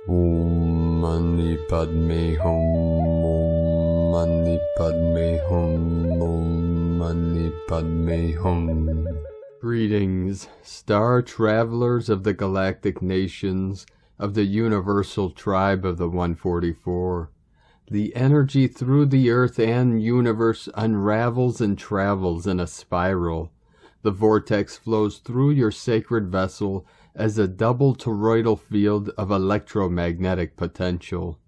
Om Mani Padme Hum, Om Mani Padme Hum, Om Mani Padme Hum. Greetings, star travelers of the galactic nations, of the universal tribe of the 144. The energy through the earth and universe unravels and travels in a spiral. The vortex flows through your sacred vessel as a double toroidal field of electromagnetic potential.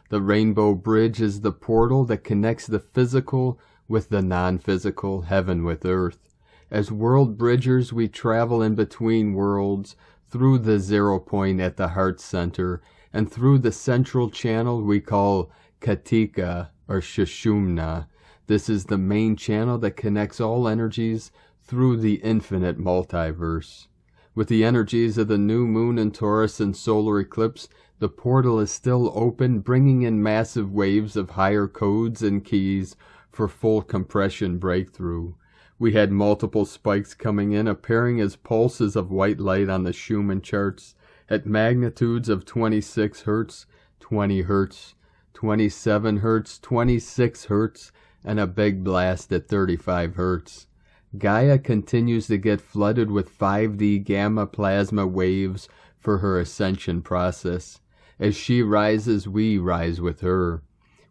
The rainbow bridge is the portal that connects the physical with the non-physical, heaven with earth. As world bridgers, we travel in between worlds, through the 0 point at the heart center, and through the central channel we call Katika or Shushumna. This is the main channel that connects all energies through the infinite multiverse. With the energies of the new moon in Taurus and solar eclipse, the portal is still open, bringing in massive waves of higher codes and keys for full compression breakthrough. We had multiple spikes coming in, appearing as pulses of white light on the Schumann charts at magnitudes of 26 Hz, 20 Hz, 27 Hz, 26 Hz, and a big blast at 35 Hz. Gaia continues to get flooded with 5D gamma plasma waves for her ascension process. As she rises, we rise with her.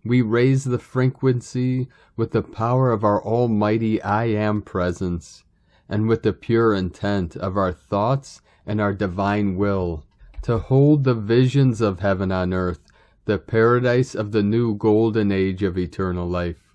We raise the frequency with the power of our almighty I Am presence, and with the pure intent of our thoughts and our divine will, to hold the visions of heaven on earth, the paradise of the new golden age of eternal life.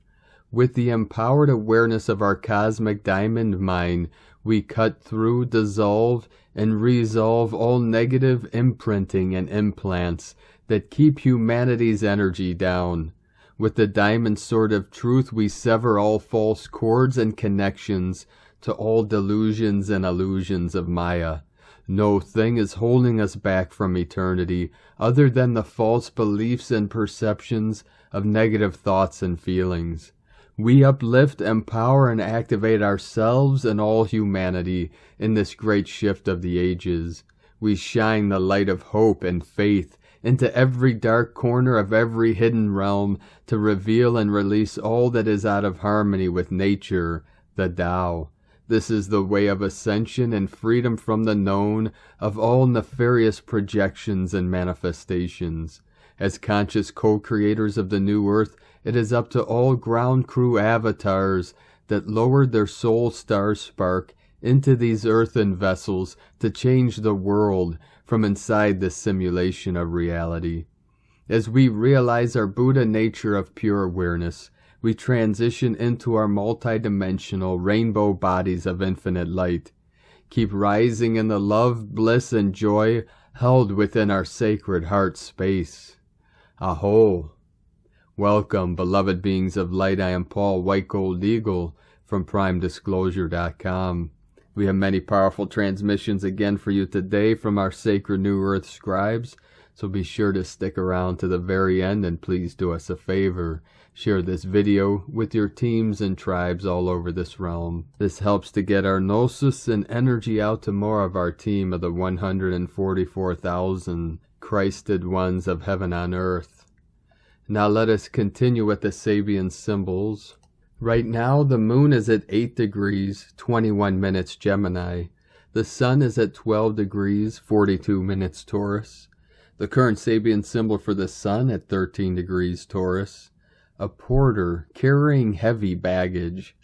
With the empowered awareness of our cosmic diamond mind, we cut through, dissolve, and resolve all negative imprinting and implants that keep humanity's energy down. With the diamond sword of truth, we sever all false cords and connections to all delusions and illusions of Maya. No thing is holding us back from eternity other than the false beliefs and perceptions of negative thoughts and feelings. We uplift, empower, and activate ourselves and all humanity in this great shift of the ages. We shine the light of hope and faith into every dark corner of every hidden realm to reveal and release all that is out of harmony with nature, the Tao. This is the way of ascension and freedom from the known of all nefarious projections and manifestations. As conscious co-creators of the new earth, it is up to all ground crew avatars that lowered their soul star spark into these earthen vessels to change the world from inside this simulation of reality. As we realize our Buddha nature of pure awareness, we transition into our multidimensional rainbow bodies of infinite light. Keep rising in the love, bliss, and joy held within our sacred heart space. Aho! Welcome, beloved beings of light. I am Paul, White Gold Eagle, from PrimeDisclosure.com. We have many powerful transmissions again for you today from our sacred New Earth scribes, so be sure to stick around to the very end, and please do us a favor. Share this video with your teams and tribes all over this realm. This helps to get our gnosis and energy out to more of our team of the 144,000 Christed ones of heaven on earth. Now let us continue with the Sabian symbols. Right now the moon is at 8 degrees, 21 minutes Gemini. The sun is at 12 degrees, 42 minutes Taurus. The current Sabian symbol for the sun at 13 degrees Taurus. A porter carrying heavy baggage.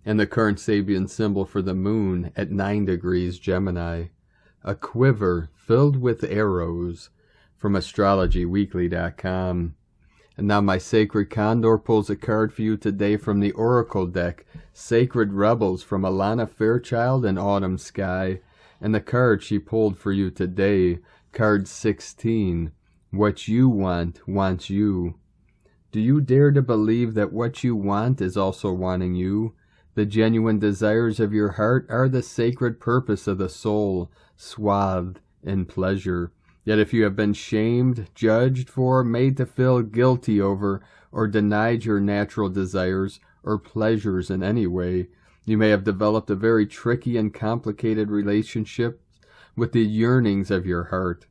And the current Sabian symbol for the moon at 9 degrees Gemini. A quiver filled with arrows. From AstrologyWeekly.com. And now my sacred Condor pulls a card for you today from the Oracle deck, Sacred Rebels from Alana Fairchild and Autumn Sky. And the card she pulled for you today, card 16, What You Want Wants You. Do you dare to believe that what you want is also wanting you? The genuine desires of your heart are the sacred purpose of the soul, swathed in pleasure. Yet if you have been shamed, judged for, made to feel guilty over, or denied your natural desires or pleasures in any way, you may have developed a very tricky and complicated relationship with the yearnings of your heart.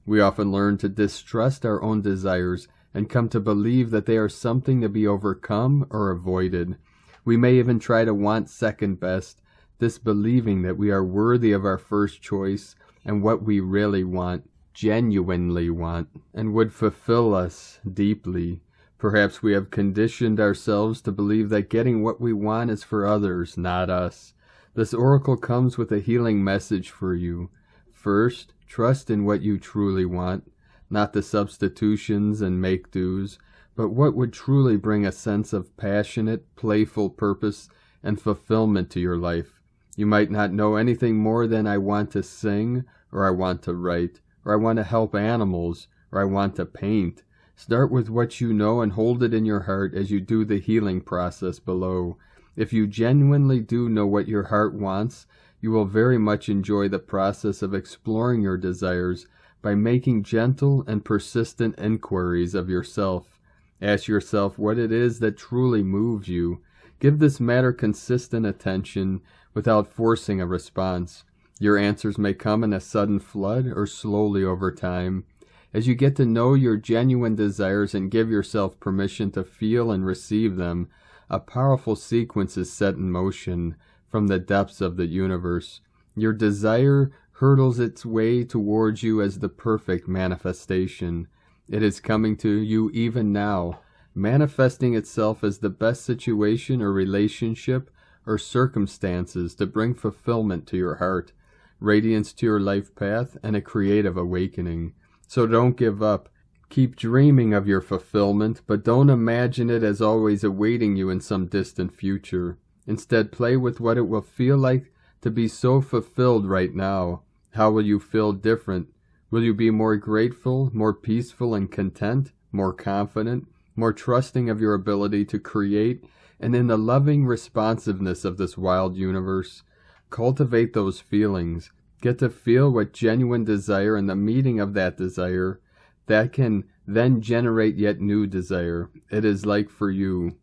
We often learn to distrust our own desires and come to believe that they are something to be overcome or avoided. We may even try to want second best, disbelieving that we are worthy of our first choice and what we really want, genuinely want, and would fulfill us deeply. Perhaps we have conditioned ourselves to believe that getting what we want is for others, not us. This oracle comes with a healing message for you. First, trust in what you truly want, not the substitutions and make-dos, but what would truly bring a sense of passionate, playful purpose and fulfillment to your life. You might not know anything more than I want to sing, or I want to write, or I want to help animals, or I want to paint. Start with what you know and hold it in your heart as you do the healing process below. If you genuinely do know what your heart wants, you will very much enjoy the process of exploring your desires by making gentle and persistent inquiries of yourself. Ask yourself what it is that truly moves you. Give this matter consistent attention without forcing a response. Your answers may come in a sudden flood or slowly over time. As you get to know your genuine desires and give yourself permission to feel and receive them, a powerful sequence is set in motion from the depths of the universe. Your desire hurtles its way towards you as the perfect manifestation. It is coming to you even now, manifesting itself as the best situation or relationship or circumstances to bring fulfillment to your heart, radiance to your life path, and a creative awakening. So don't give up. Keep dreaming of your fulfillment, but don't imagine it as always awaiting you in some distant future. Instead, play with what it will feel like to be so fulfilled right now. How will you feel different? Will you be more grateful, more peaceful and content, more confident, more trusting of your ability to create, and in the loving responsiveness of this wild universe? Cultivate those feelings. Get to feel what genuine desire and the meeting of that desire, that can then generate yet new desire. It is like for you.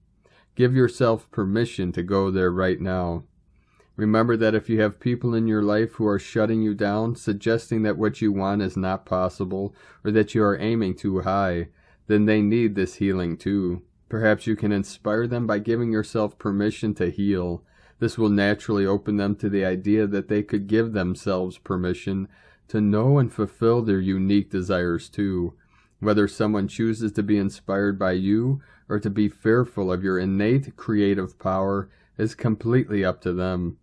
Give yourself permission to go there right now. Remember that if you have people in your life who are shutting you down, suggesting that what you want is not possible, or that you are aiming too high, then they need this healing too. Perhaps you can inspire them by giving yourself permission to heal. This will naturally open them to the idea that they could give themselves permission to know and fulfill their unique desires too. Whether someone chooses to be inspired by you or to be fearful of your innate creative power is completely up to them.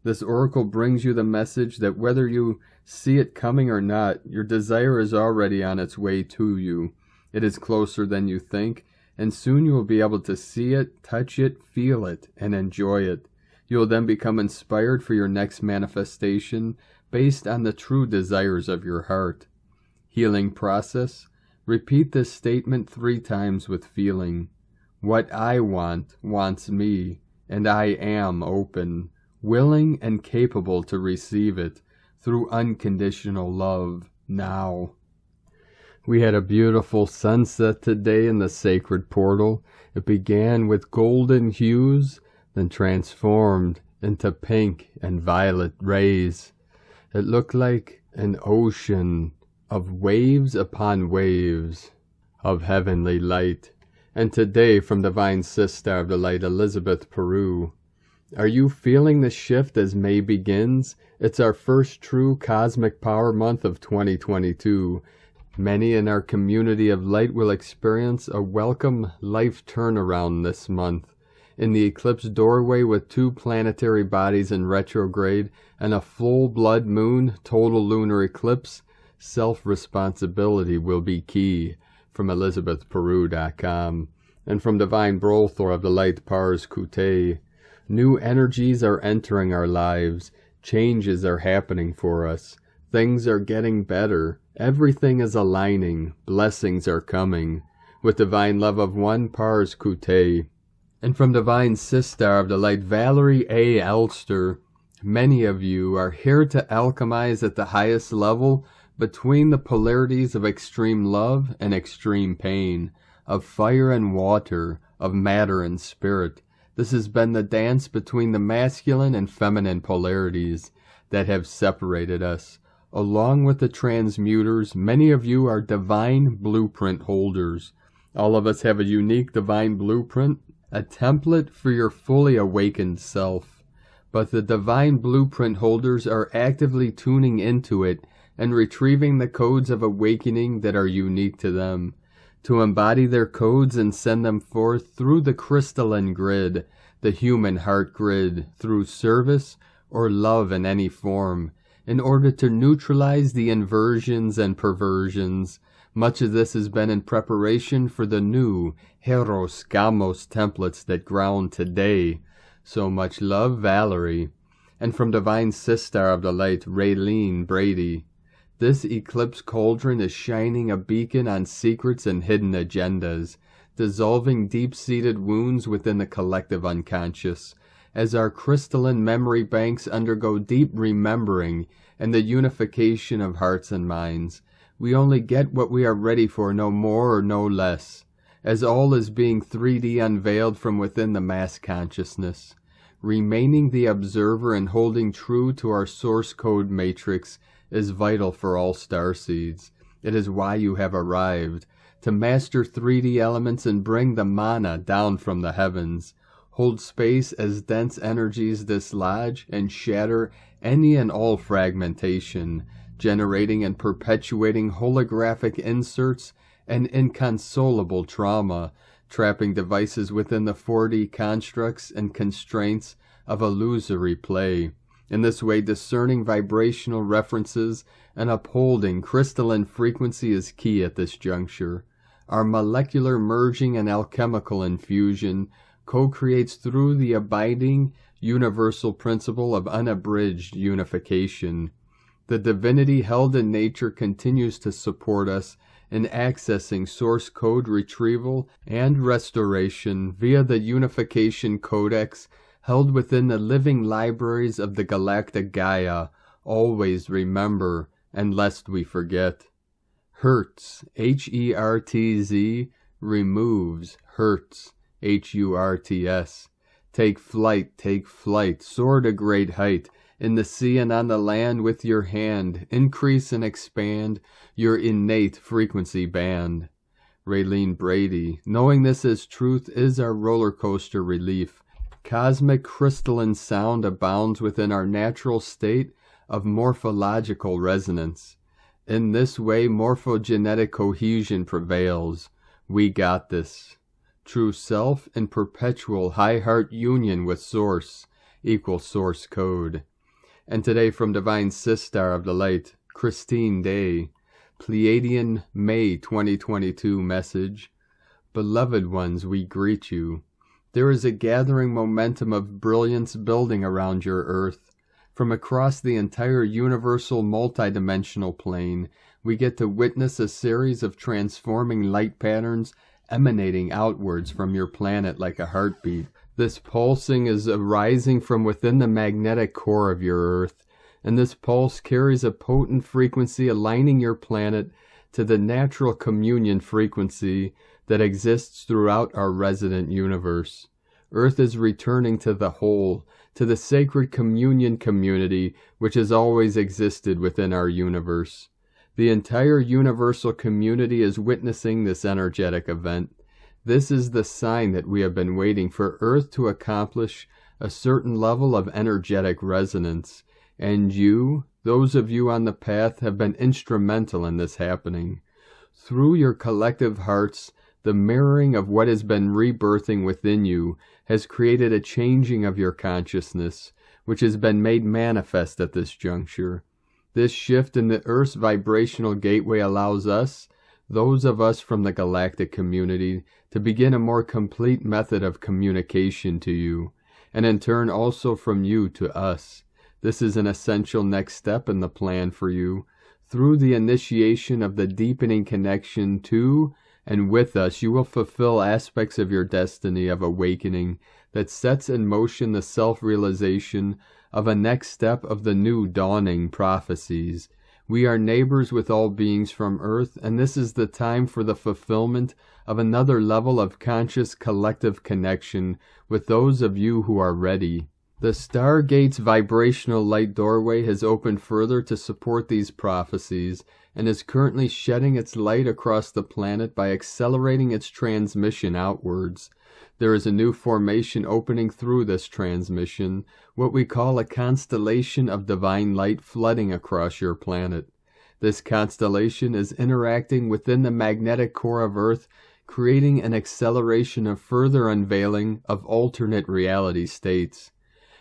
This oracle brings you the message that whether you see it coming or not, your desire is already on its way to you. It is closer than you think, and soon you will be able to see it, touch it, feel it, and enjoy it. You will then become inspired for your next manifestation based on the true desires of your heart. Healing process. Repeat this statement 3 times with feeling. What I want wants me, and I am open, willing and capable to receive it through unconditional love now. We had a beautiful sunset today in the sacred portal. It began with golden hues, then transformed into pink and violet rays. It looked like an ocean of waves upon waves of heavenly light. And today, from Divine Sister of the Light, Elizabeth Peru, are you feeling the shift as May begins? It's our first true cosmic power month of 2022. Many in our community of light will experience a welcome life turnaround this month. In the eclipse doorway with 2 planetary bodies in retrograde and a full blood moon total lunar eclipse, self-responsibility will be key. From ElizabethPeru.com. And from Divine Brothor of the Light Pars Kute, new energies are entering our lives. Changes are happening for us. Things are getting better. Everything is aligning. Blessings are coming. With Divine Love of One, Pars Kute. And from Divine Sister of the Light, Valerie A. Elster, many of you are here to alchemize at the highest level between the polarities of extreme love and extreme pain, of fire and water, of matter and spirit. This has been the dance between the masculine and feminine polarities that have separated us. Along with the transmuters, many of you are divine blueprint holders. All of us have a unique divine blueprint, a template for your fully awakened self. But the divine blueprint holders are actively tuning into it and retrieving the codes of awakening that are unique to them, to embody their codes and send them forth through the crystalline grid, the human heart grid, through service or love in any form, in order to neutralize the inversions and perversions. Much of this has been in preparation for the new Heros Gamos templates that ground today. So much love, Valerie. And from Divine Sister of the Light, Raylene Brady. This eclipse cauldron is shining a beacon on secrets and hidden agendas, dissolving deep-seated wounds within the collective unconscious, as our crystalline memory banks undergo deep remembering and the unification of hearts and minds. We only get what we are ready for, no more or no less, as all is being 3D unveiled from within the mass consciousness. Remaining the observer and holding true to our source code matrix is vital for all starseeds. It is why you have arrived, to master 3D elements and bring the mana down from the heavens. Hold space as dense energies dislodge and shatter any and all fragmentation, generating and perpetuating holographic inserts and inconsolable trauma, trapping devices within the 4D constructs and constraints of illusory play. In this way, discerning vibrational references and upholding crystalline frequency is key at this juncture. Our molecular merging and alchemical infusion co-creates through the abiding universal principle of unabridged unification. The divinity held in nature continues to support us in accessing source code retrieval and restoration via the unification codex held within the living libraries of the galactic Gaia. Always remember, and lest we forget. Hertz, H-E-R-T-Z, removes Hertz, H-U-R-T-S. Take flight, soar to great height, in the sea and on the land with your hand, increase and expand your innate frequency band. Raylene Brady, knowing this as truth is our roller coaster relief. Cosmic crystalline sound abounds within our natural state of morphological resonance. In this way, morphogenetic cohesion prevails. We got this. True self in perpetual high heart union with source equals source code. And today from Divine Sister of the Light, Christine Day, Pleiadian May 2022 message. Beloved ones, we greet you. There is a gathering momentum of brilliance building around your Earth. From across the entire universal multidimensional plane, we get to witness a series of transforming light patterns emanating outwards from your planet like a heartbeat. This pulsing is arising from within the magnetic core of your Earth, and this pulse carries a potent frequency aligning your planet to the natural communion frequency that exists throughout our resident universe. Earth is returning to the whole, to the sacred communion community which has always existed within our universe. The entire universal community is witnessing this energetic event. This is the sign that we have been waiting for Earth to accomplish a certain level of energetic resonance, and you, those of you on the path, have been instrumental in this happening. Through your collective hearts, the mirroring of what has been rebirthing within you has created a changing of your consciousness, which has been made manifest at this juncture. This shift in the Earth's vibrational gateway allows us, those of us from the galactic community, to begin a more complete method of communication to you, and in turn also from you to us. This is an essential next step in the plan for you. Through the initiation of the deepening connection to and with us, you will fulfill aspects of your destiny of awakening that sets in motion the self-realization of a next step of the new dawning prophecies. We are neighbors with all beings from Earth, and this is the time for the fulfillment of another level of conscious collective connection with those of you who are ready. The Stargate's vibrational light doorway has opened further to support these prophecies and is currently shedding its light across the planet by accelerating its transmission outwards. There is a new formation opening through this transmission, what we call a constellation of divine light flooding across your planet. This constellation is interacting within the magnetic core of Earth, creating an acceleration of further unveiling of alternate reality states,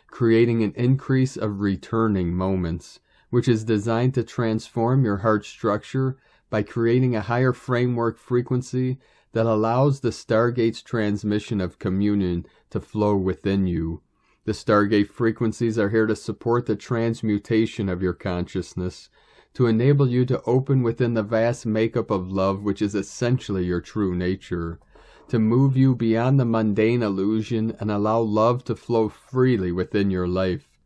creating an increase of returning moments, which is designed to transform your heart structure by creating a higher framework frequency that allows the Stargate's transmission of communion to flow within you. The Stargate frequencies are here to support the transmutation of your consciousness, to enable you to open within the vast makeup of love, which is essentially your true nature, to move you beyond the mundane illusion and allow love to flow freely within your life.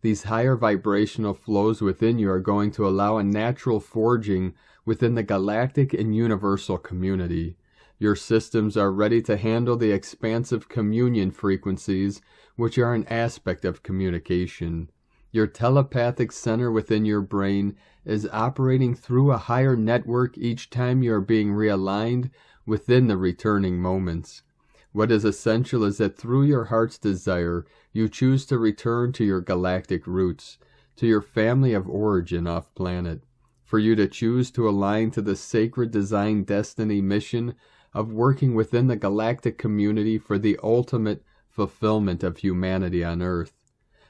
These higher vibrational flows within you are going to allow a natural forging within the galactic and universal community. Your systems are ready to handle the expansive communion frequencies, which are an aspect of communication. Your telepathic center within your brain is operating through a higher network each time you are being realigned within the returning moments. What is essential is that through your heart's desire, you choose to return to your galactic roots, to your family of origin off-planet, for you to choose to align to the sacred design destiny mission of working within the galactic community for the ultimate fulfillment of humanity on Earth.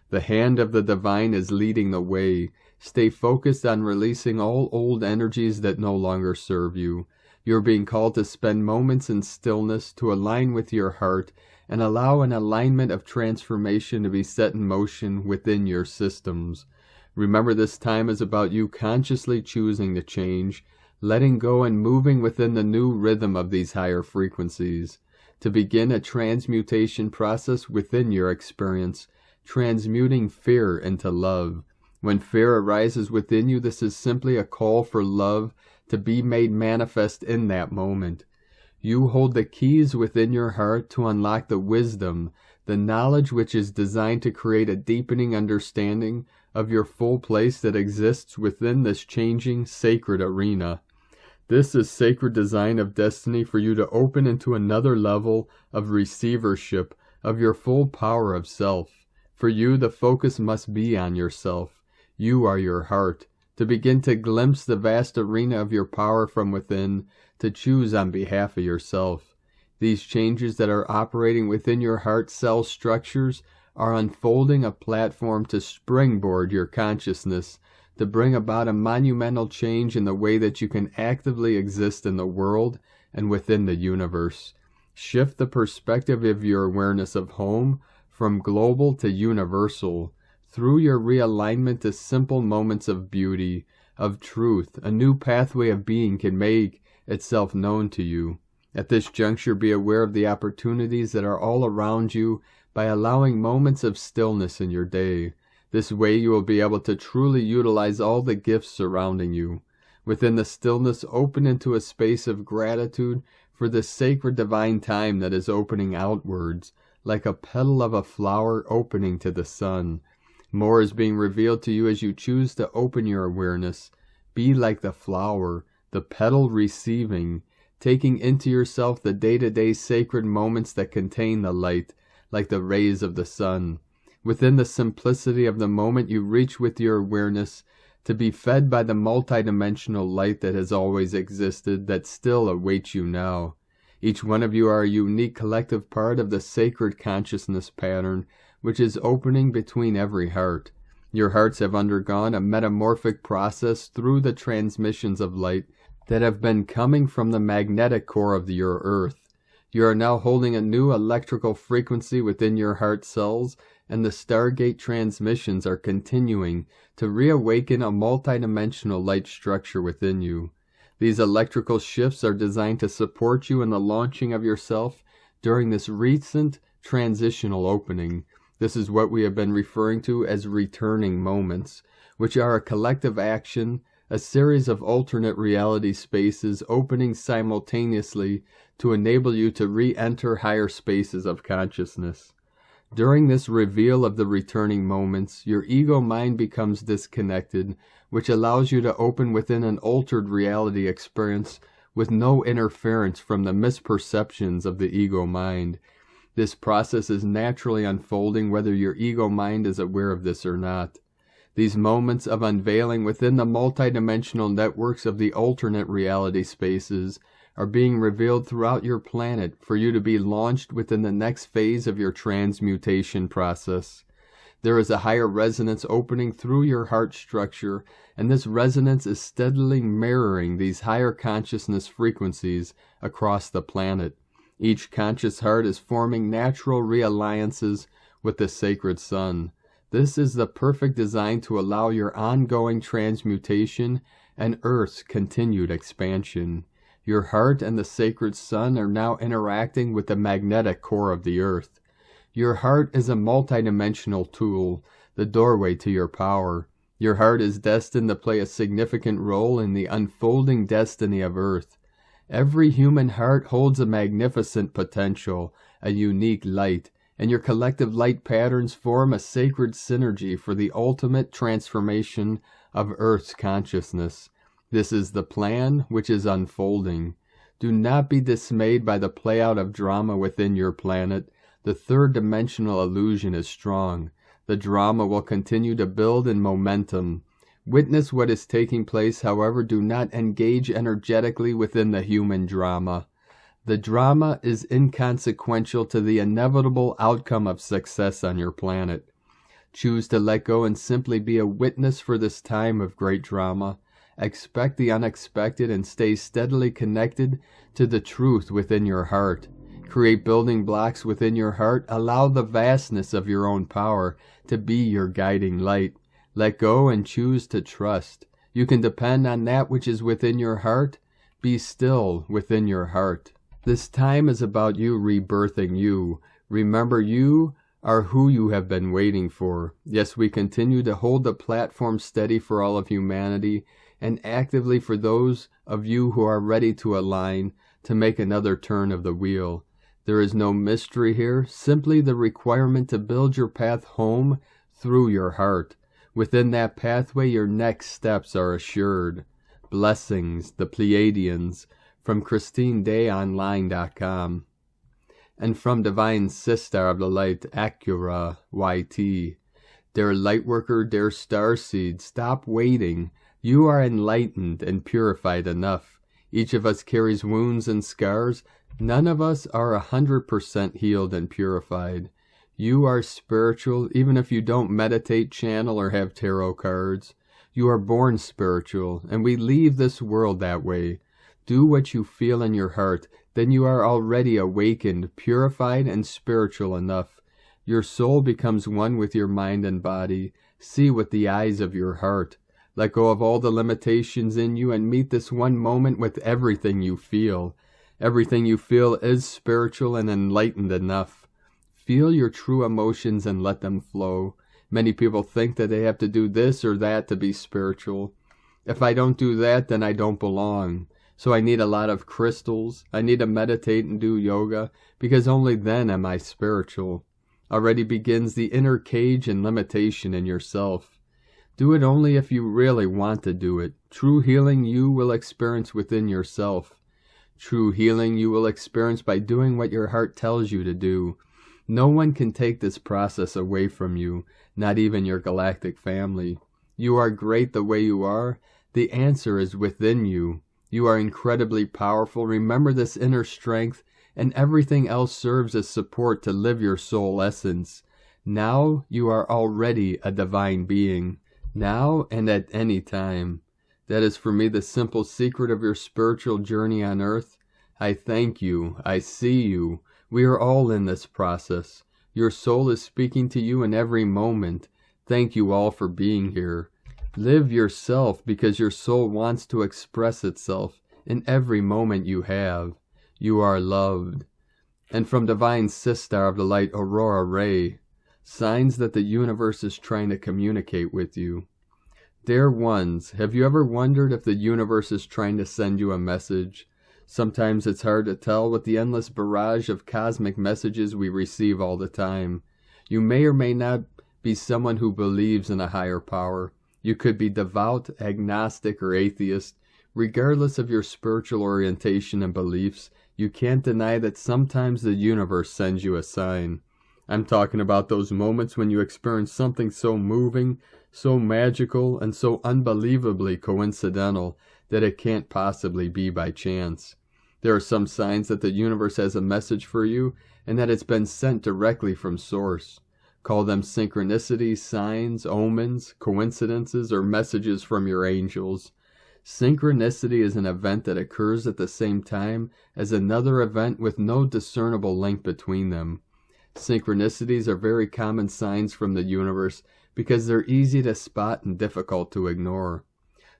The hand of the divine is leading the way. Stay focused on releasing all old energies that no longer serve you. You're being called to spend moments in stillness to align with your heart and allow an alignment of transformation to be set in motion within your systems. Remember, this time is about you consciously choosing to change, letting go and moving within the new rhythm of these higher frequencies, to begin a transmutation process within your experience, transmuting fear into love. When fear arises within you, this is simply a call for love to be made manifest in that moment. You hold the keys within your heart to unlock the wisdom, the knowledge which is designed to create a deepening understanding of your full place that exists within this changing sacred arena. This is sacred design of destiny for you to open into another level of receivership of your full power of self. For you, the focus must be on yourself. You are your heart. To begin to glimpse the vast arena of your power from within, to choose on behalf of yourself. These changes that are operating within your heart cell structures are unfolding a platform to springboard your consciousness, to bring about a monumental change in the way that you can actively exist in the world and within the universe. Shift the perspective of your awareness of home from global to universal. Through your realignment to simple moments of beauty, of truth, a new pathway of being can make itself known to you. At this juncture, be aware of the opportunities that are all around you by allowing moments of stillness in your day. This way you will be able to truly utilize all the gifts surrounding you. Within the stillness, open into a space of gratitude for the sacred divine time that is opening outwards, like a petal of a flower opening to the sun. More is being revealed to you as you choose to open your awareness. Be like the flower, the petal receiving, taking into yourself the day-to-day sacred moments that contain the light, like the rays of the sun. Within the simplicity of the moment, you reach with your awareness to be fed by the multidimensional light that has always existed, that still awaits you now. Each one of you are a unique collective part of the sacred consciousness pattern, which is opening between every heart. Your hearts have undergone a metamorphic process through the transmissions of light that have been coming from the magnetic core of your Earth. You are now holding a new electrical frequency within your heart cells, and the Stargate transmissions are continuing to reawaken a multidimensional light structure within you. These electrical shifts are designed to support you in the launching of yourself during this recent transitional opening. This is what we have been referring to as returning moments, which are a collective action, a series of alternate reality spaces opening simultaneously to enable you to re-enter higher spaces of consciousness. During this reveal of the returning moments, your ego mind becomes disconnected, which allows you to open within an altered reality experience with no interference from the misperceptions of the ego mind. This process is naturally unfolding whether your ego mind is aware of this or not. These moments of unveiling within the multidimensional networks of the alternate reality spaces are being revealed throughout your planet for you to be launched within the next phase of your transmutation process. There is a higher resonance opening through your heart structure, and this resonance is steadily mirroring these higher consciousness frequencies across the planet. Each conscious heart is forming natural realliances with the sacred sun. This is the perfect design to allow your ongoing transmutation and Earth's continued expansion. Your heart and the sacred sun are now interacting with the magnetic core of the Earth. Your heart is a multidimensional tool, the doorway to your power. Your heart is destined to play a significant role in the unfolding destiny of Earth. Every human heart holds a magnificent potential, a unique light, and your collective light patterns form a sacred synergy for the ultimate transformation of Earth's consciousness. This is the plan which is unfolding. Do not be dismayed by the playout of drama within your planet. The third-dimensional illusion is strong. The drama will continue to build in momentum. Witness what is taking place, however, do not engage energetically within the human drama. The drama is inconsequential to the inevitable outcome of success on your planet. Choose to let go and simply be a witness for this time of great drama. Expect the unexpected and stay steadily connected to the truth within your heart. Create building blocks within your heart. Allow the vastness of your own power to be your guiding light. Let go and choose to trust. You can depend on that which is within your heart. Be still within your heart. This time is about you rebirthing you. Remember, you are who you have been waiting for. Yes, we continue to hold the platform steady for all of humanity and actively for those of you who are ready to align to make another turn of the wheel. There is no mystery here, simply the requirement to build your path home through your heart. Within that pathway, your next steps are assured. Blessings, the Pleiadians, from ChristineDayOnline.com. And from Divine Sister of the Light, Acura YT. Dear Lightworker, dear Starseed, stop waiting. You are enlightened and purified enough. Each of us carries wounds and scars. None of us are 100% healed and purified. You are spiritual, even if you don't meditate, channel, or have tarot cards. You are born spiritual, and we leave this world that way. Do what you feel in your heart, then you are already awakened, purified, and spiritual enough. Your soul becomes one with your mind and body. See with the eyes of your heart. Let go of all the limitations in you and meet this one moment with everything you feel. Everything you feel is spiritual and enlightened enough. Feel your true emotions and let them flow. Many people think that they have to do this or that to be spiritual. If I don't do that, then I don't belong. So I need a lot of crystals. I need to meditate and do yoga, because only then am I spiritual. Already begins the inner cage and limitation in yourself. Do it only if you really want to do it. True healing you will experience within yourself. True healing you will experience by doing what your heart tells you to do. No one can take this process away from you, not even your galactic family. You are great the way you are. The answer is within you. You are incredibly powerful. Remember this inner strength, and everything else serves as support to live your soul essence. Now you are already a divine being. Now and at any time. That is for me the simple secret of your spiritual journey on earth. I thank you. I see you. We are all in this process. Your soul is speaking to you in every moment. Thank you all for being here. Live yourself, because your soul wants to express itself in every moment you have. You are loved. And from Divine Sister of the Light, Aurora Ray, signs that the universe is trying to communicate with you. Dear ones, have you ever wondered if the universe is trying to send you a message? Sometimes it's hard to tell with the endless barrage of cosmic messages we receive all the time. You may or may not be someone who believes in a higher power. You could be devout, agnostic, or atheist. Regardless of your spiritual orientation and beliefs, you can't deny that sometimes the universe sends you a sign. I'm talking about those moments when you experience something so moving, so magical, and so unbelievably coincidental that it can't possibly be by chance. There are some signs that the universe has a message for you and that it's been sent directly from source. Call them synchronicities, signs, omens, coincidences, or messages from your angels. Synchronicity is an event that occurs at the same time as another event with no discernible link between them. Synchronicities are very common signs from the universe because they're easy to spot and difficult to ignore.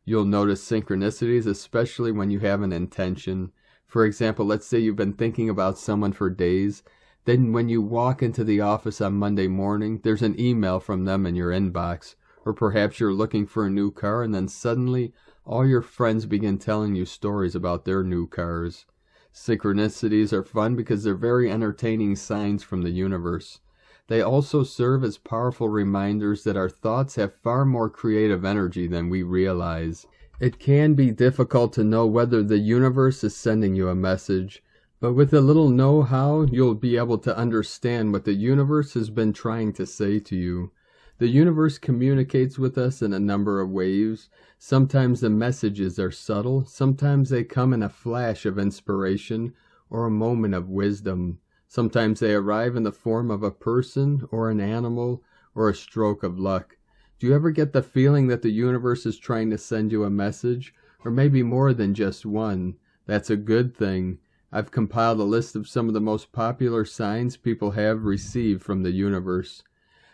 You'll notice synchronicities especially when you have an intention. For example, let's say you've been thinking about someone for days. Then when you walk into the office on Monday morning, there's an email from them in your inbox. Or perhaps you're looking for a new car and then suddenly all your friends begin telling you stories about their new cars. Synchronicities are fun because they're very entertaining signs from the universe. They also serve as powerful reminders that our thoughts have far more creative energy than we realize. It can be difficult to know whether the universe is sending you a message, but with a little know-how, you'll be able to understand what the universe has been trying to say to you. The universe communicates with us in a number of ways. Sometimes the messages are subtle, sometimes they come in a flash of inspiration or a moment of wisdom. Sometimes they arrive in the form of a person or an animal or a stroke of luck. Do you ever get the feeling that the universe is trying to send you a message? Or maybe more than just one? That's a good thing. I've compiled a list of some of the most popular signs people have received from the universe.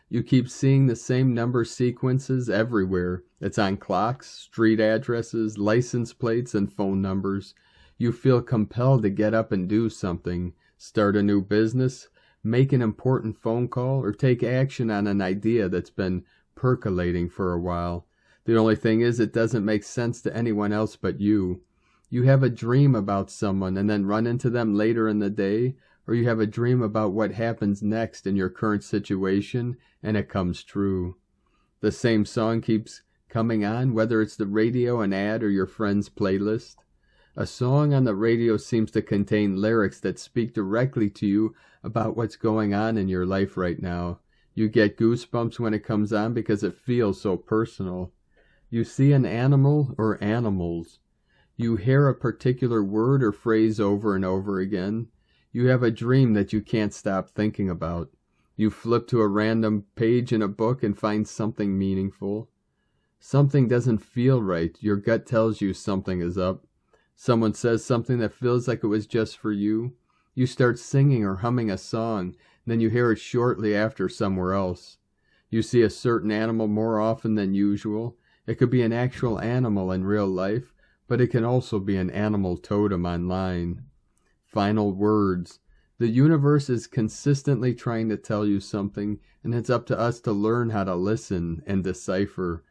You keep seeing the same number sequences everywhere. It's on clocks, street addresses, license plates, and phone numbers. You feel compelled to get up and do something. Start a new business, make an important phone call, or take action on an idea that's been percolating for a while. The only thing is it doesn't make sense to anyone else but you. You have a dream about someone and then run into them later in the day, or you have a dream about what happens next in your current situation and it comes true. The same song keeps coming on, whether it's the radio, an ad, or your friend's playlist. A song on the radio seems to contain lyrics that speak directly to you about what's going on in your life right now. You get goosebumps when it comes on because it feels so personal. You see an animal or animals. You hear a particular word or phrase over and over again. You have a dream that you can't stop thinking about. You flip to a random page in a book and find something meaningful. Something doesn't feel right. Your gut tells you something is up. Someone says something that feels like it was just for you. You start singing or humming a song, then you hear it shortly after somewhere else. You see a certain animal more often than usual. It could be an actual animal in real life, but it can also be an animal totem online. Final words. The universe is consistently trying to tell you something, and it's up to us to learn how to listen and decipher.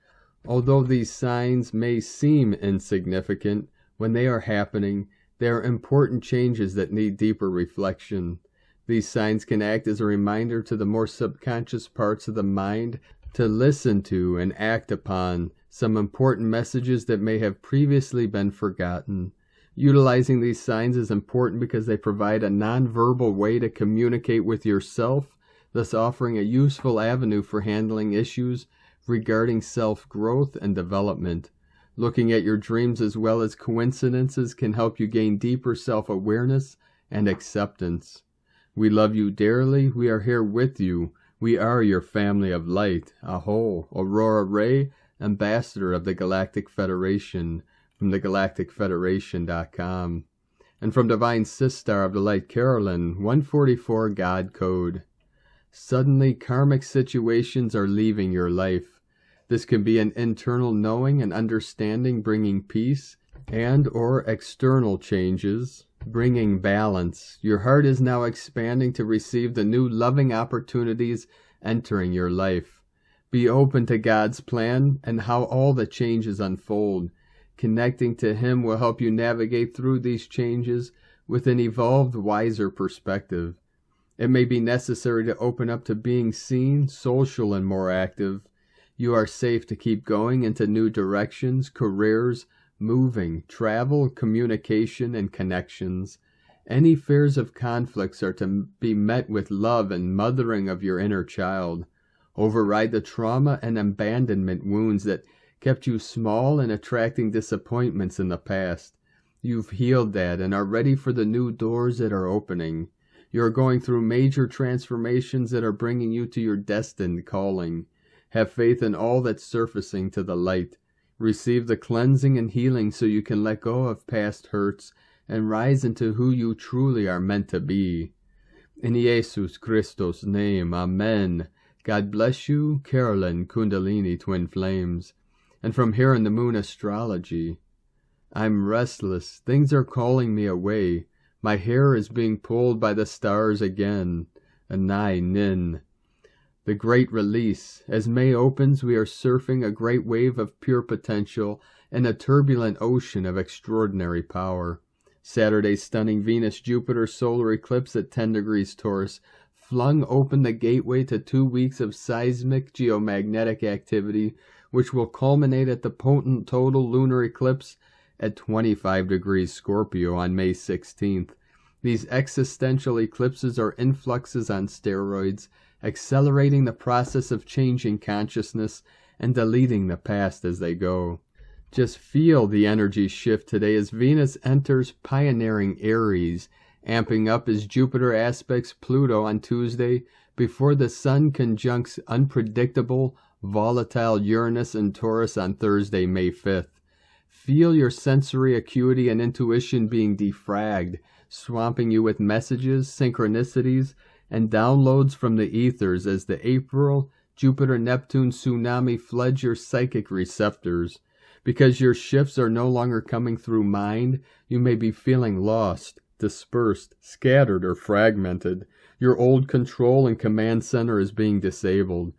Although these signs may seem insignificant, when they are happening, they are important changes that need deeper reflection. These signs can act as a reminder to the more subconscious parts of the mind to listen to and act upon some important messages that may have previously been forgotten. Utilizing these signs is important because they provide a nonverbal way to communicate with yourself, thus offering a useful avenue for handling issues regarding self-growth and development. Looking at your dreams as well as coincidences can help you gain deeper self-awareness and acceptance. We love you dearly. We are here with you. We are your family of light. Aho, Aurora Ray, Ambassador of the Galactic Federation, from thegalacticfederation.com. And from Divine Sistar of the Light, Carolyn, 144 God Code. Suddenly, karmic situations are leaving your life. This can be an internal knowing and understanding bringing peace, and or external changes bringing balance. Your heart is now expanding to receive the new loving opportunities entering your life. Be open to God's plan and how all the changes unfold. Connecting to Him will help you navigate through these changes with an evolved, wiser perspective. It may be necessary to open up to being seen, social, and more active. You are safe to keep going into new directions, careers, moving, travel, communication, and connections. Any fears of conflicts are to be met with love and mothering of your inner child. Override the trauma and abandonment wounds that kept you small and attracting disappointments in the past. You've healed that and are ready for the new doors that are opening. You are going through major transformations that are bringing you to your destined calling. Have faith in all that's surfacing to the light. Receive the cleansing and healing so you can let go of past hurts and rise into who you truly are meant to be. In Jesus Christos' name, Amen. God bless you, Carolyn Kundalini Twin Flames. And from here in the Moon Astrology, I'm restless. Things are calling me away. My hair is being pulled by the stars again. Anai Nin. The Great Release. As May opens, we are surfing a great wave of pure potential and a turbulent ocean of extraordinary power. Saturday's stunning Venus-Jupiter solar eclipse at 10 degrees Taurus flung open the gateway to 2 weeks of seismic geomagnetic activity, which will culminate at the potent total lunar eclipse at 25 degrees Scorpio on May 16th. These existential eclipses are influxes on steroids, accelerating the process of changing consciousness and deleting the past as they go. Just feel the energy shift today as Venus enters pioneering Aries, amping up as Jupiter aspects Pluto on Tuesday before the Sun conjuncts unpredictable, volatile Uranus and Taurus on Thursday, May 5th. Feel your sensory acuity and intuition being defragged, swamping you with messages, synchronicities, and downloads from the ethers as the April Jupiter-Neptune tsunami floods your psychic receptors. Because your shifts are no longer coming through mind, you may be feeling lost, dispersed, scattered, or fragmented. Your old control and command center is being disabled.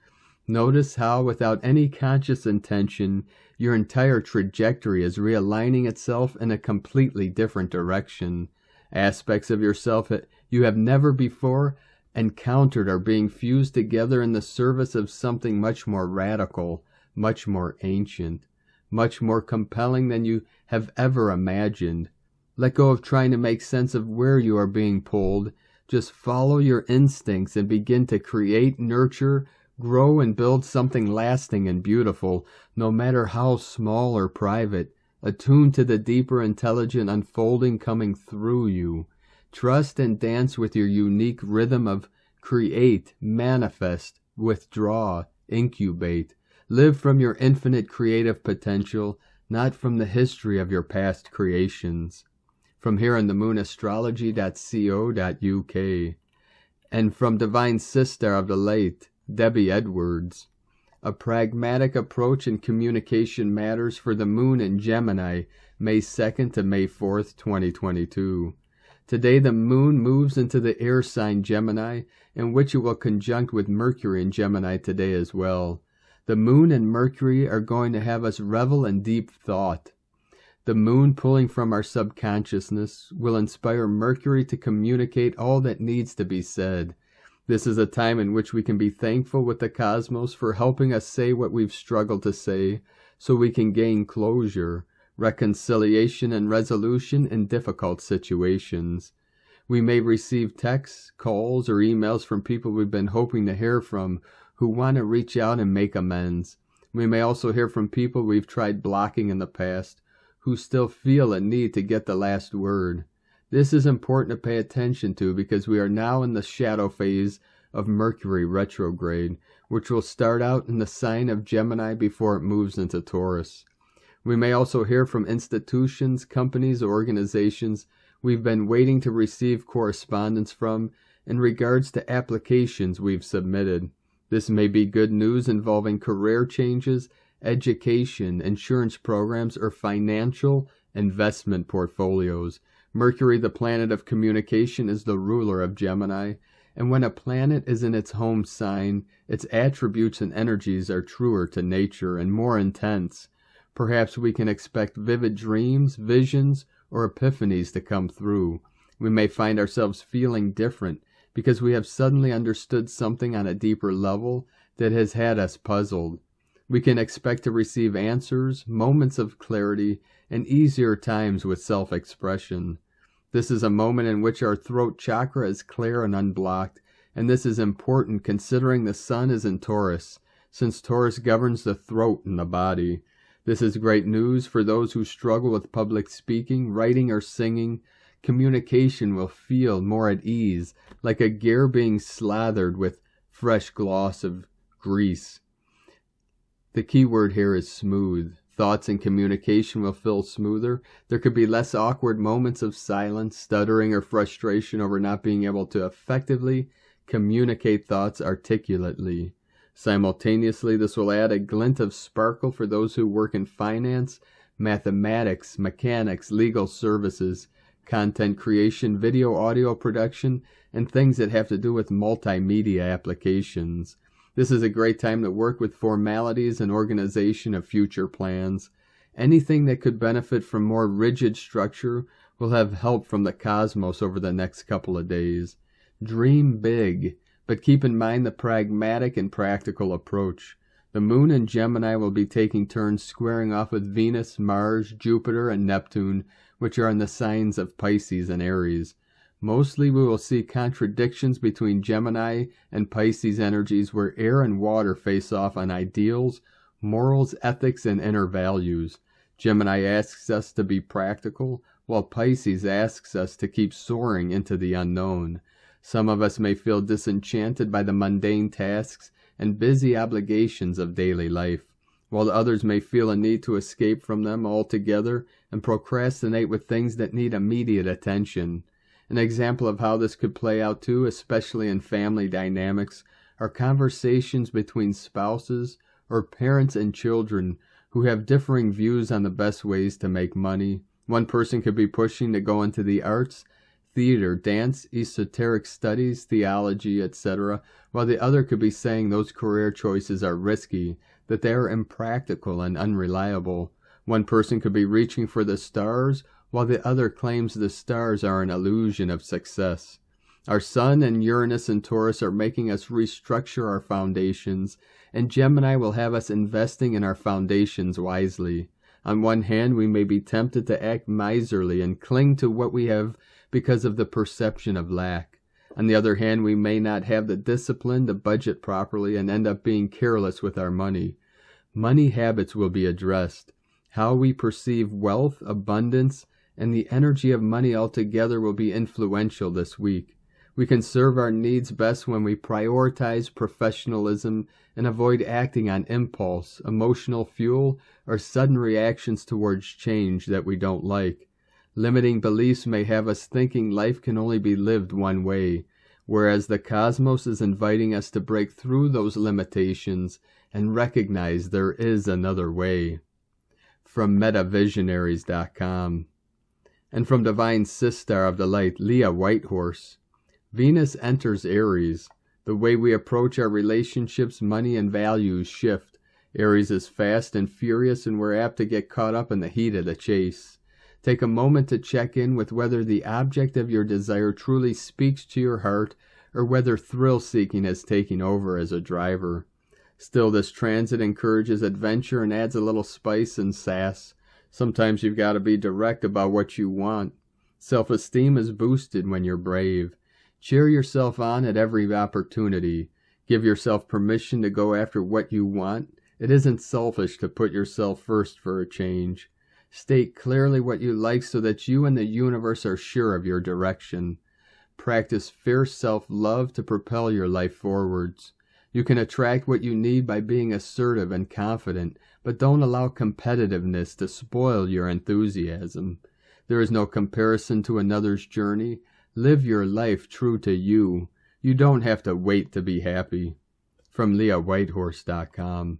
Notice how, without any conscious intention, your entire trajectory is realigning itself in a completely different direction. Aspects of yourself that you have never before encountered are being fused together in the service of something much more radical, much more ancient, much more compelling than you have ever imagined. Let go of trying to make sense of where you are being pulled. Just follow your instincts and begin to create, nurture, grow, and build something lasting and beautiful, no matter how small or private, attuned to the deeper intelligent unfolding coming through you. Trust and dance with your unique rhythm of create, manifest, withdraw, incubate. Live from your infinite creative potential, not from the history of your past creations. From here on the moonastrology.co.uk. And from Divine Sister of the Late, Debbie Edwards. A pragmatic approach in communication matters for the moon in Gemini, May 2nd to May 4th, 2022. Today the moon moves into the air sign Gemini, in which it will conjunct with Mercury in Gemini today as well. The moon and Mercury are going to have us revel in deep thought. The moon, pulling from our subconsciousness, will inspire Mercury to communicate all that needs to be said. This is a time in which we can be thankful with the cosmos for helping us say what we've struggled to say, so we can gain closure, reconciliation, and resolution in difficult situations. We may receive texts, calls, or emails from people we've been hoping to hear from who want to reach out and make amends. We may also hear from people we've tried blocking in the past who still feel a need to get the last word. This is important to pay attention to because we are now in the shadow phase of Mercury retrograde, which will start out in the sign of Gemini before it moves into Taurus. We may also hear from institutions, companies, or organizations we've been waiting to receive correspondence from in regards to applications we've submitted. This may be good news involving career changes, education, insurance programs, or financial investment portfolios. Mercury, the planet of communication, is the ruler of Gemini, and when a planet is in its home sign, its attributes and energies are truer to nature and more intense. Perhaps we can expect vivid dreams, visions, or epiphanies to come through. We may find ourselves feeling different, because we have suddenly understood something on a deeper level that has had us puzzled. We can expect to receive answers, moments of clarity, and easier times with self-expression. This is a moment in which our throat chakra is clear and unblocked, and this is important considering the sun is in Taurus, since Taurus governs the throat and the body. This is great news for those who struggle with public speaking, writing, or singing. Communication will feel more at ease, like a gear being slathered with fresh gloss of grease. The key word here is smooth. Thoughts and communication will feel smoother. There could be less awkward moments of silence, stuttering, or frustration over not being able to effectively communicate thoughts articulately. Simultaneously, this will add a glint of sparkle for those who work in finance, mathematics, mechanics, legal services, content creation, video, audio production, and things that have to do with multimedia applications. This is a great time to work with formalities and organization of future plans. Anything that could benefit from more rigid structure will have help from the cosmos over the next couple of days. Dream big, but keep in mind the pragmatic and practical approach. The moon and Gemini will be taking turns squaring off with Venus, Mars, Jupiter, and Neptune, which are in the signs of Pisces and Aries. Mostly we will see contradictions between Gemini and Pisces energies where air and water face off on ideals, morals, ethics, and inner values. Gemini asks us to be practical, while Pisces asks us to keep soaring into the unknown. Some of us may feel disenchanted by the mundane tasks and busy obligations of daily life, while others may feel a need to escape from them altogether and procrastinate with things that need immediate attention. An example of how this could play out too, especially in family dynamics, are conversations between spouses or parents and children who have differing views on the best ways to make money. One person could be pushing to go into the arts, theater, dance, esoteric studies, theology, etc., while the other could be saying those career choices are risky, that they are impractical and unreliable. One person could be reaching for the stars, while the other claims the stars are an illusion of success. Our Sun and Uranus and Taurus are making us restructure our foundations, and Gemini will have us investing in our foundations wisely. On one hand, we may be tempted to act miserly and cling to what we have because of the perception of lack. On the other hand, we may not have the discipline to budget properly and end up being careless with our money. Money habits will be addressed. How we perceive wealth, abundance, and the energy of money altogether will be influential this week. We can serve our needs best when we prioritize professionalism and avoid acting on impulse, emotional fuel, or sudden reactions towards change that we don't like. Limiting beliefs may have us thinking life can only be lived one way, whereas the cosmos is inviting us to break through those limitations and recognize there is another way. From MetaVisionaries.com. And from Divine Sistar of the Light, Leah Whitehorse. Venus enters Aries. The way we approach our relationships, money, and values shift. Aries is fast and furious, and we're apt to get caught up in the heat of the chase. Take a moment to check in with whether the object of your desire truly speaks to your heart, or whether thrill-seeking is taking over as a driver. Still, this transit encourages adventure and adds a little spice and sass. Sometimes you've got to be direct about what you want. Self-esteem is boosted when you're brave. Cheer yourself on at every opportunity. Give yourself permission to go after what you want. It isn't selfish to put yourself first for a change. State clearly what you like so that you and the universe are sure of your direction. Practice fierce self-love to propel your life forwards. You can attract what you need by being assertive and confident, but don't allow competitiveness to spoil your enthusiasm. There is no comparison to another's journey. Live your life true to you. You don't have to wait to be happy. From LeahWhitehorse.com.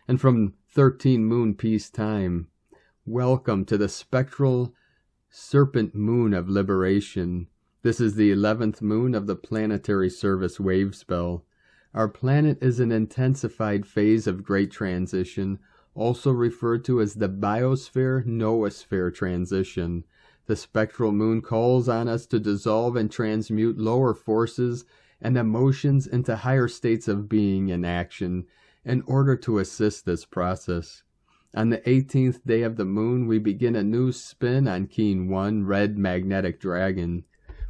And from 13 Moon Peace Time. Welcome to the spectral serpent moon of liberation. This is the 11th moon of the planetary service wave spell. Our planet is an intensified phase of great transition, also referred to as the biosphere-noosphere transition. The spectral moon calls on us to dissolve and transmute lower forces and emotions into higher states of being and action in order to assist this process. On the 18th day of the moon, we begin a new spin on Keen 1, Red Magnetic Dragon.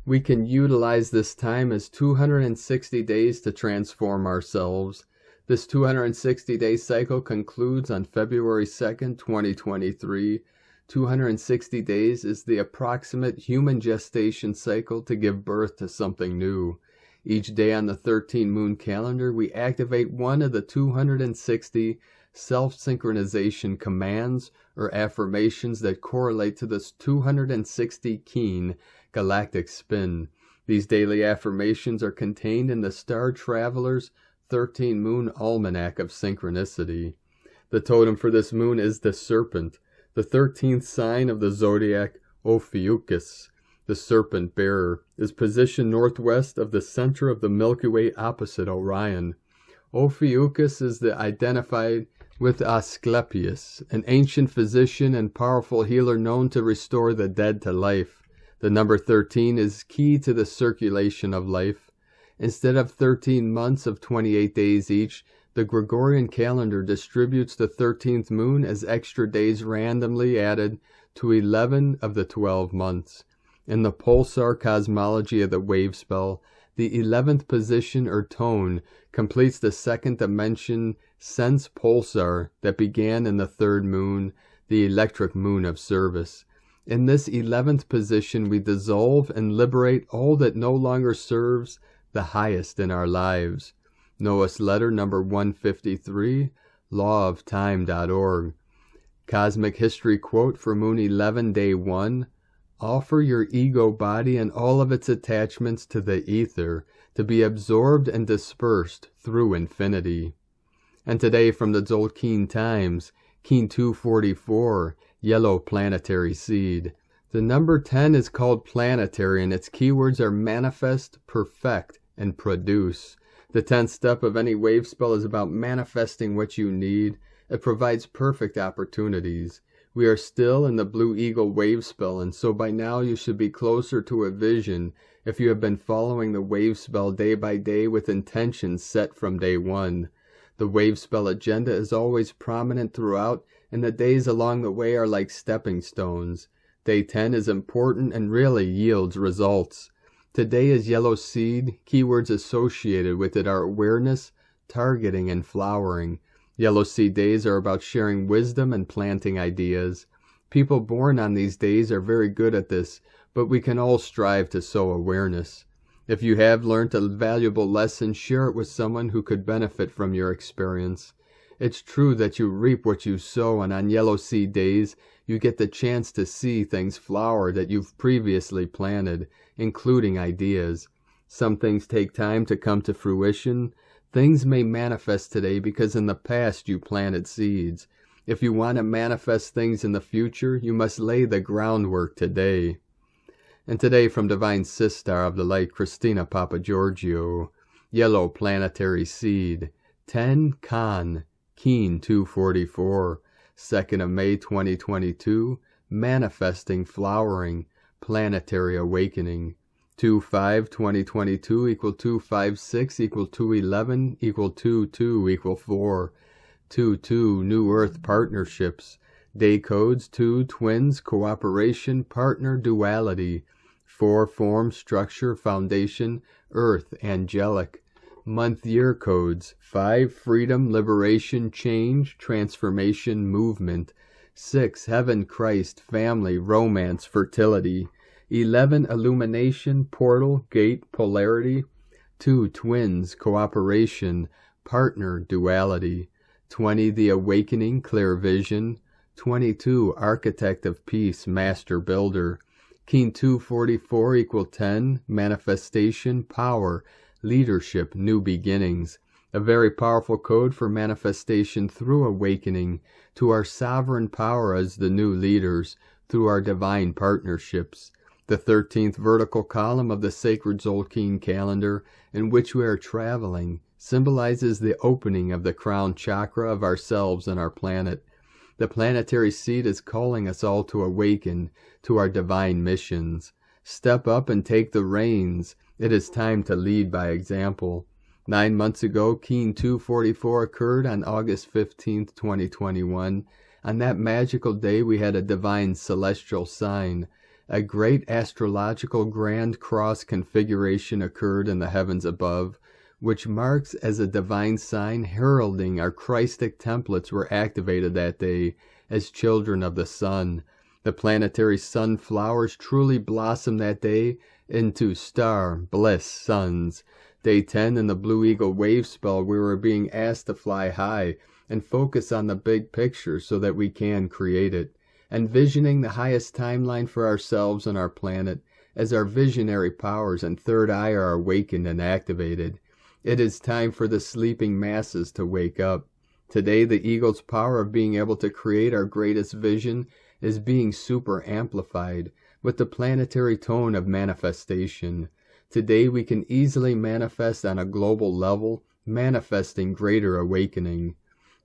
We can utilize this time as 260 days to transform ourselves. This 260-day cycle concludes on February 2nd, 2023. 260 days is the approximate human gestation cycle to give birth to something new. Each day on the 13-moon calendar, we activate one of the 260 self-synchronization commands or affirmations that correlate to this 260 keen galactic spin. These daily affirmations are contained in the Star Traveler's 13-moon almanac of synchronicity. The totem for this moon is the serpent, the 13th sign of the zodiac Ophiuchus. The serpent bearer is positioned northwest of the center of the Milky Way opposite Orion. Ophiuchus is identified with Asclepius, an ancient physician and powerful healer known to restore the dead to life. The number 13 is key to the circulation of life. Instead of 13 months of 28 days each, the Gregorian calendar distributes the 13th moon as extra days randomly added to 11 of the 12 months. In the pulsar cosmology of the wave spell, the 11th position or tone completes the second dimension sense pulsar that began in the third moon, the electric moon of service. In this 11th position, we dissolve and liberate all that no longer serves the highest in our lives. Noah's letter number 153, lawoftime.org. Cosmic history quote for Moon 11, Day 1. Offer your ego body and all of its attachments to the ether to be absorbed and dispersed through infinity. And today from the Tzolk'in Times, Keen 244, Yellow Planetary Seed. The number 10 is called planetary and its keywords are manifest, perfect, and produce. The 10th step of any wave spell is about manifesting what you need. It provides perfect opportunities. We are still in the Blue Eagle wave spell, and so by now you should be closer to a vision if you have been following the wave spell day by day with intentions set from day one. The wave spell agenda is always prominent throughout, and the days along the way are like stepping stones. Day 10 is important and really yields results. Today is yellow seed. Keywords associated with it are awareness, targeting, and flowering. Yellow seed days are about sharing wisdom and planting ideas. People born on these days are very good at this, but we can all strive to sow awareness. If you have learned a valuable lesson, share it with someone who could benefit from your experience. It's true that you reap what you sow, and on yellow seed days, you get the chance to see things flower that you've previously planted, including ideas. Some things take time to come to fruition. Things may manifest today because in the past you planted seeds. If you want to manifest things in the future, you must lay the groundwork today. And today from Divine Sistar of the Light, Christina Papagiorgio, Yellow Planetary Seed, 10 Khan, Keen 244, 2nd of May 2022, Manifesting Flowering, Planetary Awakening. 2/5/2022 equal 256 equal 211 equal 22 equal 4. 2 New Earth Partnerships. Day codes 2 Twins Cooperation Partner Duality. 4 Form Structure Foundation Earth Angelic. Month year codes 5 Freedom Liberation Change Transformation Movement. 6 Heaven Christ Family Romance Fertility. 11 Illumination, Portal, Gate, Polarity. 2 Twins, Cooperation, Partner, Duality. 20 The Awakening, Clear Vision. 22 Architect of Peace, Master Builder. Keen 244 equal 10 Manifestation, Power, Leadership, New Beginnings. A very powerful code for manifestation through awakening to our sovereign power as the new leaders through our divine partnerships. The 13th vertical column of the sacred Tzolk'in calendar in which we are traveling symbolizes the opening of the crown chakra of ourselves and our planet. The planetary seed is calling us all to awaken to our divine missions. Step up and take the reins. It is time to lead by example. 9 months ago, Keen 244 occurred on August 15th, 2021. On that magical day, we had a divine celestial sign. A great astrological grand cross configuration occurred in the heavens above, which marks as a divine sign heralding our Christic templates were activated that day as children of the sun. The planetary sunflowers truly blossomed that day into star-blessed suns. Day 10 in the Blue Eagle wave spell, we were being asked to fly high and focus on the big picture so that we can create it, envisioning the highest timeline for ourselves and our planet as our visionary powers and third eye are awakened and activated. It is time for the sleeping masses to wake up. Today, the eagle's power of being able to create our greatest vision is being super amplified with the planetary tone of manifestation. Today, we can easily manifest on a global level, manifesting greater awakening.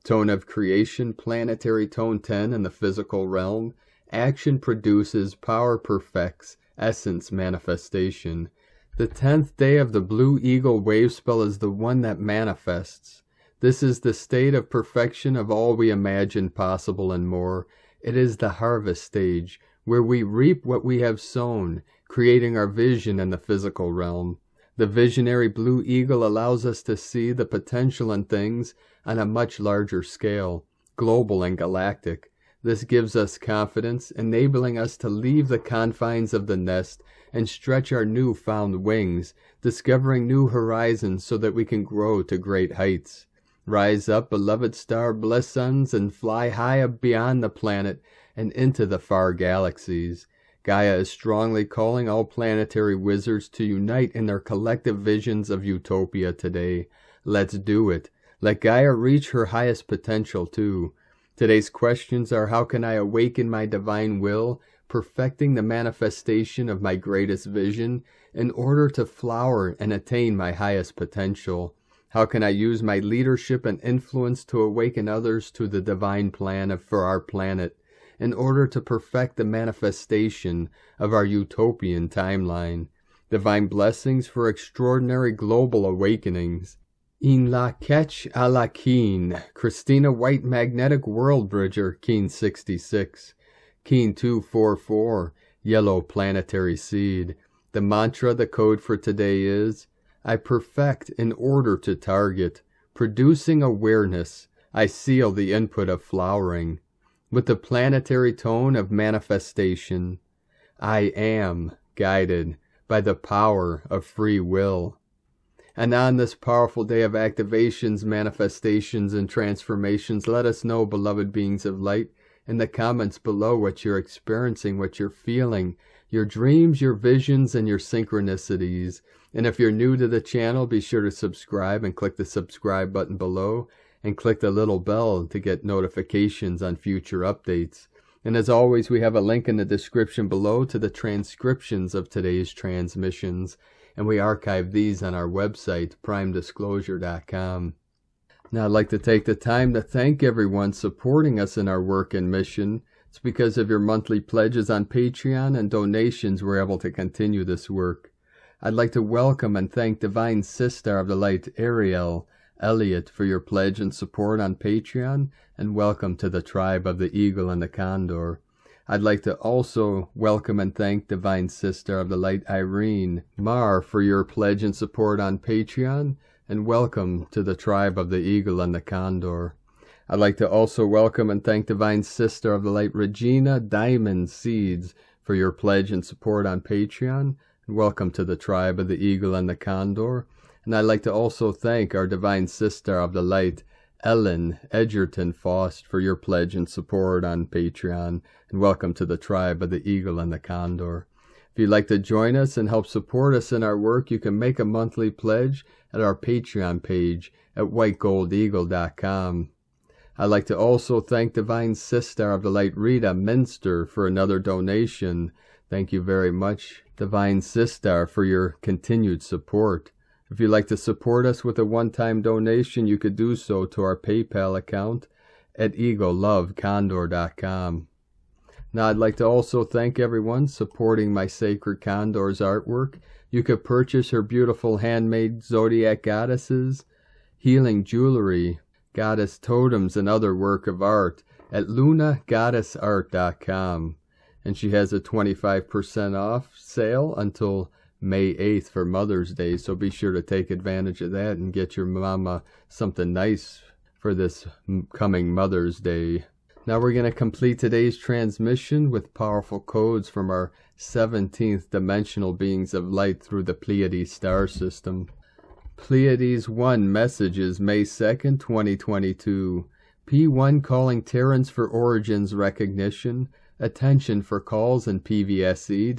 Tone of creation, planetary tone 10 in the physical realm. Action produces, power perfects, essence manifestation. The 10th day of the Blue Eagle wave spell is the one that manifests. This is the state of perfection of all we imagine possible and more. It is the harvest stage, where we reap what we have sown, creating our vision in the physical realm. The visionary Blue Eagle allows us to see the potential in things on a much larger scale, global and galactic. This gives us confidence, enabling us to leave the confines of the nest and stretch our newfound wings, discovering new horizons so that we can grow to great heights. Rise up, beloved star-blessed suns, and fly high beyond the planet and into the far galaxies. Gaia is strongly calling all planetary wizards to unite in their collective visions of utopia today. Let's do it. Let Gaia reach her highest potential too. Today's questions are: how can I awaken my divine will, perfecting the manifestation of my greatest vision in order to flower and attain my highest potential? How can I use my leadership and influence to awaken others to the divine plan for our planet in order to perfect the manifestation of our utopian timeline? Divine blessings for extraordinary global awakenings. In la Ketch a la Keen, Christina White Magnetic World Bridger, Keen 66. Keen 244, Yellow Planetary Seed. The mantra, the code for today is: I perfect in order to target. Producing awareness, I seal the input of flowering. With the planetary tone of manifestation, I am guided by the power of free will. And on this powerful day of activations, manifestations, and transformations, let us know, beloved beings of light, in the comments below what you're experiencing, what you're feeling, your dreams, your visions, and your synchronicities. And if you're new to the channel, be sure to subscribe and click the subscribe button below and click the little bell to get notifications on future updates. And as always, we have a link in the description below to the transcriptions of today's transmissions, and we archive these on our website, primedisclosure.com. Now, I'd like to take the time to thank everyone supporting us in our work and mission. It's because of your monthly pledges on Patreon and donations we're able to continue this work. I'd like to welcome and thank Divine Sister of the Light, Ariel Elliott, for your pledge and support on Patreon, and welcome to the tribe of the Eagle and the Condor. I'd like to also welcome and thank Divine Sister of the Light, Irene M, for your pledge and support on Patreon, and welcome to the tribe of the Eagle and the Condor. I'd like to also welcome and thank Divine Sister of the Light, Regina D S, for your pledge and support on Patreon, and welcome to the tribe of the Eagle and the Condor. And I'd like to also thank our Divine Sister of the Light, Ellen Edgerton Faust, for your pledge and support on Patreon, and welcome to the tribe of the Eagle and the Condor. If you'd like to join us and help support us in our work, you can make a monthly pledge at our Patreon page at whitegoldeagle.com. I'd like to also thank Divine Sister of the Light, Rita Minster, for another donation. Thank you very much, Divine Sister, for your continued support. If you'd like to support us with a one-time donation, you could do so to our PayPal account at egolovecondor.com. Now, I'd like to also thank everyone supporting my Sacred Condor's artwork. You could purchase her beautiful handmade zodiac goddesses, healing jewelry, goddess totems, and other work of art at lunagoddessart.com. And she has a 25% off sale until May 8th for Mother's Day, so be sure to take advantage of that and get your mama something nice for this coming Mother's Day. Now we're going to complete today's transmission with powerful codes from our 17th dimensional beings of light through the Pleiades star system. Pleiades 1 messages May 2nd, 2022. P1 calling Terrans for origins recognition. Attention for calls in PVSE-SDE.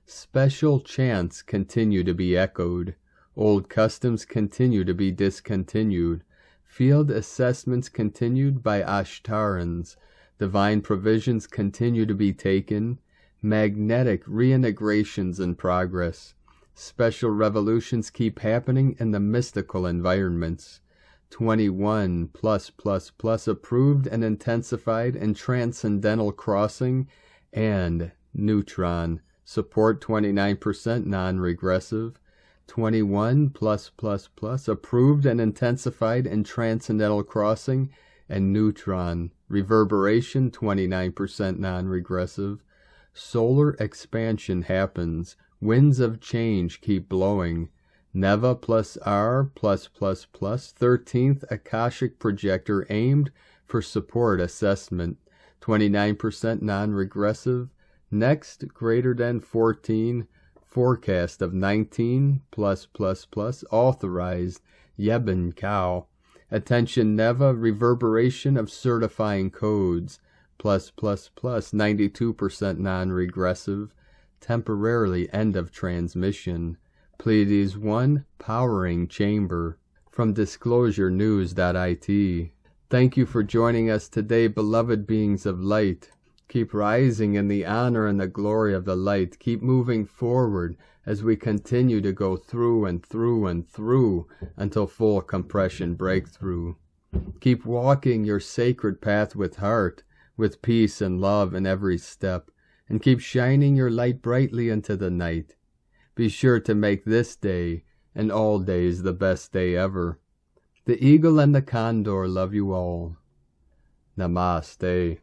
Special chants continue to be echoed. Old customs continue to be discontinued. Field assessments continued by Ashtarans. Divine provisions continue to be taken. Magnetic reintegrations in progress. Special revolutions keep happening in the mystical environments. 21 +++ approved and intensified in transcendental crossing and neutron. Support 29% non-regressive. 21 +++ approved and intensified in transcendental crossing and neutron. Reverberation 29% non-regressive. Solar expansion happens. Winds of change keep blowing. Neva +R +++. 13th Akashic projector aimed for support assessment. 29% non-regressive. Next greater than 14. Forecast of 19 +++ authorized. Yeben cow. Attention Neva reverberation of certifying codes. +++ 92% non-regressive. Temporarily end of transmission. Pleiades 1 powering chamber. From disclosurenews.it. Thank you for joining us today, beloved beings of light. Keep rising in the honor and the glory of the light. Keep moving forward as we continue to go through and through and through until full compression breakthrough. Keep walking your sacred path with heart, with peace and love in every step, and keep shining your light brightly into the night. Be sure to make this day and all days the best day ever. The eagle and the condor love you all. Namaste.